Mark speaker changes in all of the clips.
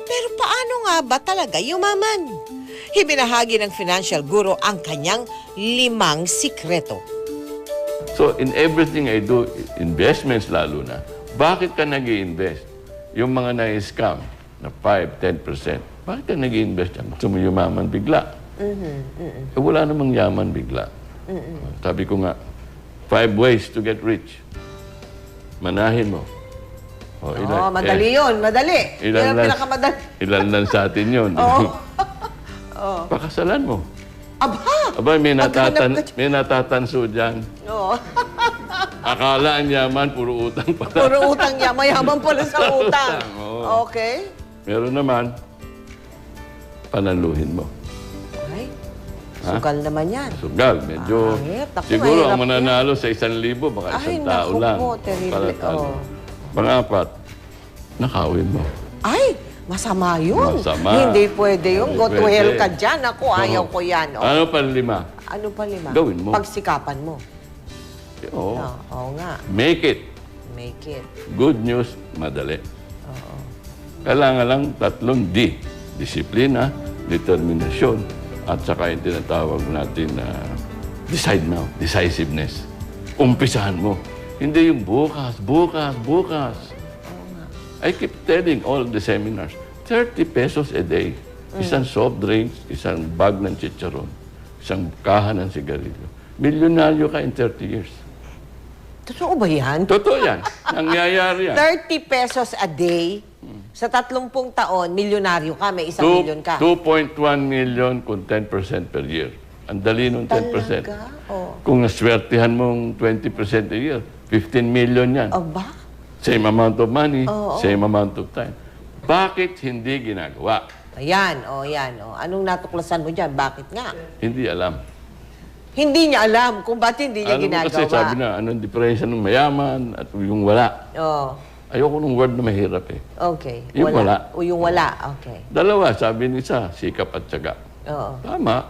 Speaker 1: Pero paano nga ba talaga yumaman? Ibinahagi ng financial guru ang kanyang 5 sikreto.
Speaker 2: So, in everything I do, investments lalo na, bakit ka nag-i-invest? Yung mga na-scam na 5-10%, bakit ka nag-i-invest yan? Gusto mo yumaman bigla? Eh, wala namang yaman bigla. Sabi ko nga, 5 ways to get rich. Manahin mo.
Speaker 1: Madali yun. Madali. Yan ang pinakamadali.
Speaker 2: Ilan lang sa atin yun. Pakasalan mo.
Speaker 1: Aba,
Speaker 2: may natatanso dyan. Akala ang yaman, puro utang pala.
Speaker 1: Puro utang niya. Mayaman pala sa utang. Okay.
Speaker 2: Meron naman, panaluhin mo.
Speaker 1: Ay, sugal naman yan.
Speaker 2: Sugal, medyo... siguro ang mananalo sa 1,000, baka isang tao lang.
Speaker 1: Ay, naku po, terrible.
Speaker 2: Pang-apat, nakawin mo.
Speaker 1: Ay, masama yun.
Speaker 2: Masama.
Speaker 1: Hindi pwede yun.
Speaker 2: Hindi
Speaker 1: Go to
Speaker 2: pwede.
Speaker 1: hell ka dyan. Ako, ayaw ko yan.
Speaker 2: Ano pa 5?
Speaker 1: Ano pa 5?
Speaker 2: Gawin mo.
Speaker 1: Pagsikapan mo.
Speaker 2: Oo.
Speaker 1: Oo nga.
Speaker 2: Make it.
Speaker 1: Make it.
Speaker 2: Good news, madali. Kailangan lang 3 D. Disiplina, determinasyon, at saka yung tinatawag natin na decide now, decisiveness. Umpisahan mo. Hindi yung bukas. I keep telling all the seminars, 30 pesos a day. Isang soft drinks, isang bag ng chicharon, isang kahan ng sigarilyo. Milyonaryo ka in 30 years.
Speaker 1: Totoo ba yan?
Speaker 2: Totoo yan. Nangyayari yan.
Speaker 1: 30 pesos a day, sa 30 taon, milyonaryo ka, may 1 milyon ka.
Speaker 2: 2.1 million kung 10% per year. Ang dali nung 10%.
Speaker 1: Talaga?
Speaker 2: Kung naswertihan mong 20% a year, 15 million yan.
Speaker 1: Aba?
Speaker 2: Same amount of money, same amount of time. Bakit hindi ginagawa?
Speaker 1: Ayan, yan. Anong natuklasan mo dyan? Bakit nga?
Speaker 2: Hindi alam.
Speaker 1: Hindi niya alam kung ba't hindi niya ginagawa.
Speaker 2: Kasi sabi na, anong diferensya ng mayaman at yung wala. Ayoko nung word na mahirap eh.
Speaker 1: Okay.
Speaker 2: Yung wala.
Speaker 1: O yung wala, okay.
Speaker 2: Dalawa, sabi ni isa, sikap at tiyaga. Tama.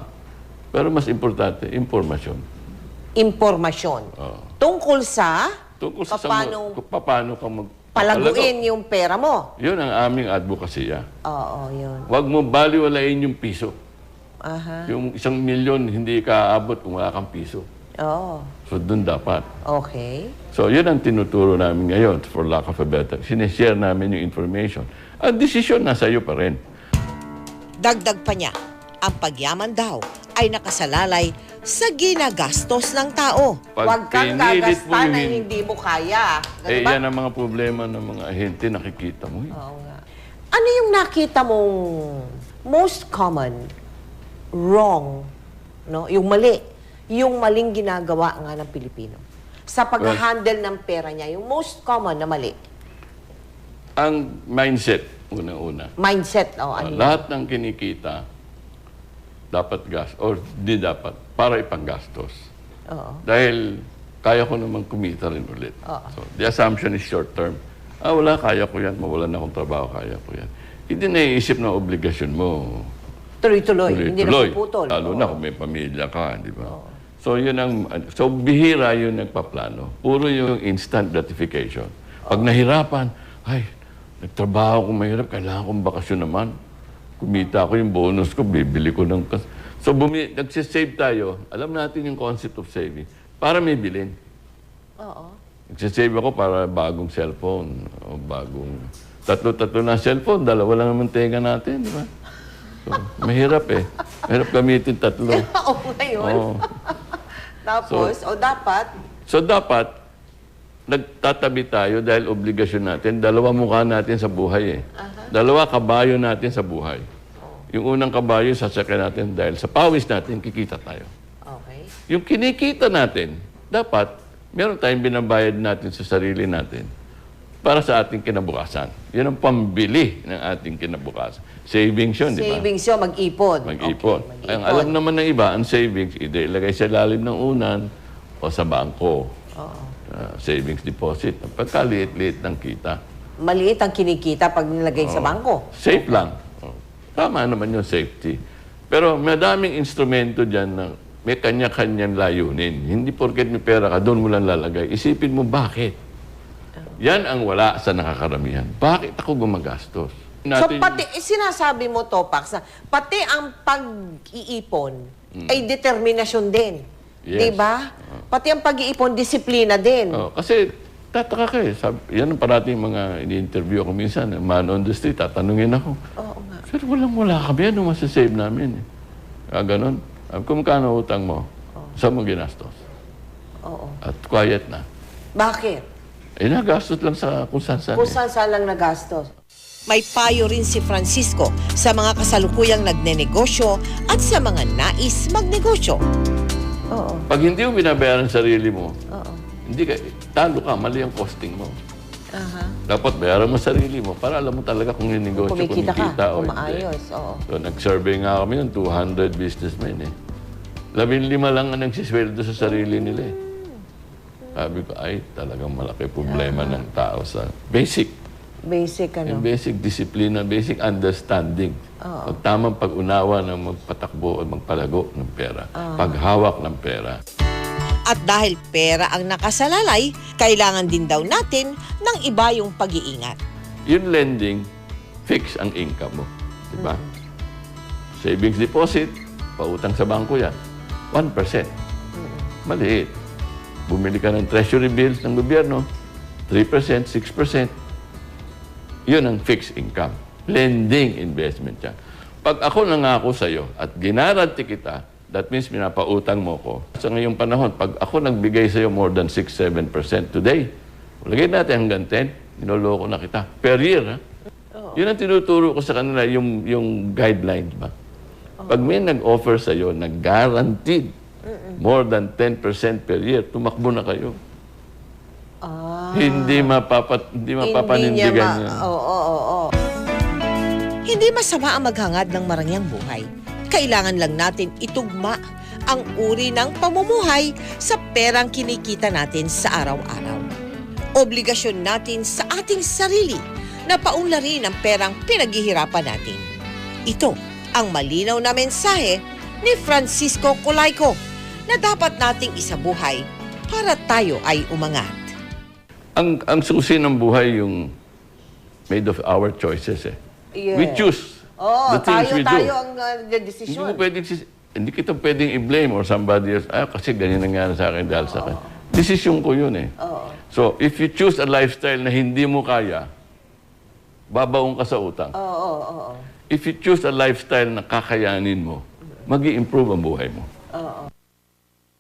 Speaker 2: Pero mas importante, impormasyon.
Speaker 1: Impormasyon. Tungkol sa
Speaker 2: Tungkol sa paano ka
Speaker 1: palaguin yung pera mo.
Speaker 2: Yun ang aming advokasya.
Speaker 1: Yun.
Speaker 2: Huwag mo baliwalain yung piso.
Speaker 1: Aha.
Speaker 2: Yung 1 milyon, hindi ka aabot kung wala kang piso. So, dun dapat.
Speaker 1: Okay.
Speaker 2: So, yun ang tinuturo namin ngayon, for lack of a better. Sinishare namin yung information. Ang desisyon nasa iyo pa rin.
Speaker 1: Dagdag pa niya, ang pagyaman daw ay nakasalalay sa ginagastos ng tao. Huwag kang gagasta na hindi mo kaya.
Speaker 2: Yan ang mga problema ng mga ahente, nakikita mo.
Speaker 1: Oo nga. Ano yung nakita mong most common wrong, no? Yung mali. Yung maling ginagawa nga ng Pilipino. Sa pag-handle ng pera niya, yung most common na mali.
Speaker 2: Ang mindset, una-una.
Speaker 1: Mindset, ano
Speaker 2: lahat ng kinikita, dapat or di dapat, para ipanggastos. Dahil kaya ko naman kumita rin ulit. So, the assumption is short term. Wala, kaya ko yan. Mawalan na akong trabaho, kaya ko yan. Hindi naiisip na obligasyon mo.
Speaker 1: Tuloy-tuloy. Hindi na puputol.
Speaker 2: Lalo na kung may pamilya ka, di ba? So, bihira yun nagpaplano. Puro yung instant gratification. Pag nahirapan, nagtrabaho kong mahirap, kailangan kong bakasyon naman. Kumita ako yung bonus ko, bibili ko ng... So, nagsisave tayo. Alam natin yung concept of saving. Para may bilhin. Nagsisave ako para bagong cellphone. O bagong... Tatlo na cellphone, 2 lang naman tenga natin, di ba? So, mahirap eh. Mahirap gamitin 3.
Speaker 1: Ngayon. Tapos, dapat?
Speaker 2: So, dapat, nagtatabi tayo dahil obligasyon natin. 2 mukha natin sa buhay eh. 2 kabayo natin sa buhay. Yung unang kabayo, sasakyan natin dahil sa pawis natin, kikita tayo.
Speaker 1: Okay.
Speaker 2: Yung kinikita natin, dapat, meron tayong binabayad natin sa sarili natin para sa ating kinabukasan. Yan ang pambili ng ating kinabukasan. Savings yun, di ba?
Speaker 1: Savings yun, mag-ipon.
Speaker 2: Mag-ipon. Okay, ang alam naman ng iba, ang savings, ilagay sa lalim ng unan o sa bangko. Savings deposit. Pagkaliit-liit ng kita.
Speaker 1: Maliit ang kinikita pag nilagay sa bangko.
Speaker 2: Safe lang. Tama naman yung safety. Pero madaming instrumento dyan na may kanya-kanyang layunin. Hindi porket may pera ka, doon mo lang lalagay. Isipin mo, bakit? Yan ang wala sa nakakaramihan. Bakit ako gumagastos?
Speaker 1: So pati, sinasabi mo, Topax, na pati ang pag-iipon ay determinasyon din.
Speaker 2: Yes.
Speaker 1: Di ba? Pati ang pag-iipon, disiplina din.
Speaker 2: Kasi tataka ka eh. Yan ang parating mga ini-interview ako minsan. Man on the street, tatanungin ako.
Speaker 1: Oo nga.
Speaker 2: Pero wala kami. Ano masasave namin? Ganon. Kung kano utang mo, saan mo ginastos?
Speaker 1: Oo.
Speaker 2: At quiet na.
Speaker 1: Bakit?
Speaker 2: Nagastos lang sa kung saan-saan.
Speaker 1: Kung saan lang nagastos.
Speaker 3: May payo rin si Francisco sa mga kasalukuyang nagnenegosyo at sa mga nais magnegosyo.
Speaker 1: Oo.
Speaker 2: Pag hindi mo binabayaran sarili mo,
Speaker 1: Oo.
Speaker 2: hindi ka, talo ka, mali ang costing mo.
Speaker 1: Aha.
Speaker 2: Dapat bayaran mo sarili mo para alam mo talaga kung yung negosyo,
Speaker 1: Kumikita ka,
Speaker 2: o hindi.
Speaker 1: umaayos. Oo.
Speaker 2: So, nag-survey nga kami ng 200 businessmen eh. 15 lang ang nagsisweldo sa sarili nila eh. Sabi ko, ay, talagang malaki problema ng tao sa basic.
Speaker 1: Basic, ano?
Speaker 2: Yung basic discipline, basic understanding. Pag tamang pag-unawa ng magpatakbo o magpalago ng pera. Paghawak ng pera.
Speaker 3: At dahil pera ang nakasalalay, kailangan din daw natin ng iba yung pag-iingat.
Speaker 2: Yung lending, fix ang income mo. Diba? Savings deposit, pautang sa bangko yan. 1%. Maliit. Bumili ka ng treasury bills ng gobyerno, 3%, 6%. Yun ang fixed income. Lending investment yan. Pag ako nangako sa'yo at ginaranti kita, that means pinapautang mo ko. Sa ngayong panahon, pag ako nagbigay sa'yo more than 6-7% today, lagay natin hanggang 10, ninoloko na kita. Per year, ha? Yun ang tinuturo ko sa kanila, yung guidelines ba? Pag may nag-offer sa'yo, nag-guaranteed more than 10% per year, tumakbo na kayo. Hindi mapapanindigan yan.
Speaker 1: Oo.
Speaker 3: Hindi masama ang maghangad ng marangyang buhay. Kailangan lang natin itugma ang uri ng pamumuhay sa perang kinikita natin sa araw-araw. Obligasyon natin sa ating sarili na paunlarin ang perang pinaghihirapan natin. Ito ang malinaw na mensahe ni Francisco Colayco na dapat nating isabuhay para tayo ay umangat.
Speaker 2: Ang susi ng buhay yung made of our choices eh.
Speaker 1: Yes.
Speaker 2: We choose the things we do.
Speaker 1: Tayo ang
Speaker 2: Hindi
Speaker 1: decision.
Speaker 2: mo pwedeng, hindi kita pwedeng i-blame or somebody else. Kasi ganyan nangyari sa akin dahil sa akin. Desisyon ko yun eh. So, if you choose a lifestyle na hindi mo kaya, babaong ka sa utang.
Speaker 1: Oo.
Speaker 2: If you choose a lifestyle na kakayanin mo, mag-i-improve ang buhay mo.